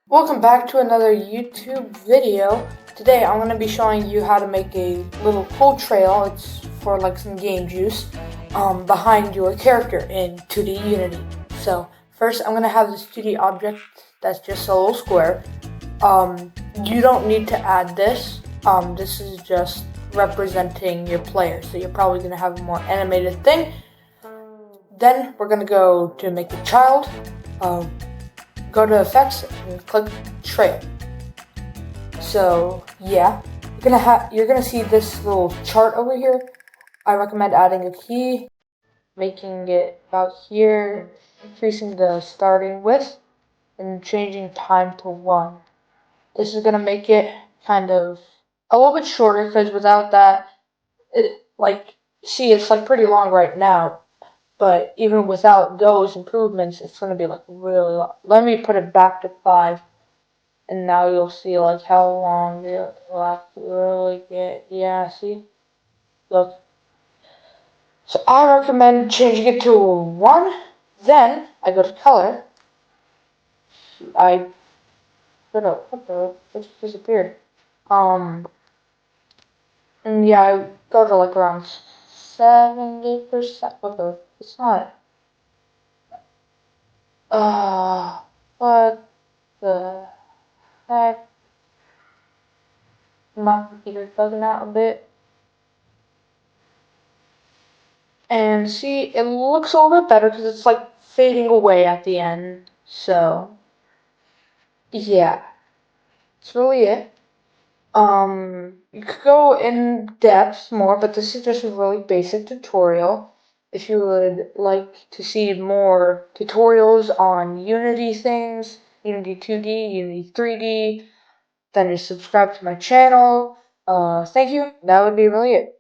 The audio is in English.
Welcome back to another YouTube video. Today I'm going to be showing you how to make a little cool trail. It's for like some game juice behind your character in 2D Unity. So first I'm going to have this 2D object that's just a little square. You don't need to add this. This is just representing your player. So you're probably going to have a more animated thing. Then we're going to go to make a child. Go to effects and click trail. So yeah, you're gonna see this little chart over here. I recommend adding a key, making it about here, increasing the starting width, and changing time to 1. This is gonna make it kind of a little bit shorter because without that, it's like pretty long right now. But even without those improvements, it's gonna be like really long. Let me put it back to 5. And now you'll see like how long it will really get. Yeah, see? Look. So I recommend changing it to 1. Then I go to color. I don't know what the it just disappeared. And yeah, I go to like around 70%. What the? It's not. What the heck? My computer's bugging out a bit. And see, it looks a little bit better because it's like fading away at the end. So, yeah, that's really it. You could go in depth more, but this is just a really basic tutorial. If you would like to see more tutorials on Unity things, Unity 2D, Unity 3D, then just subscribe to my channel. Thank you. That would be really it.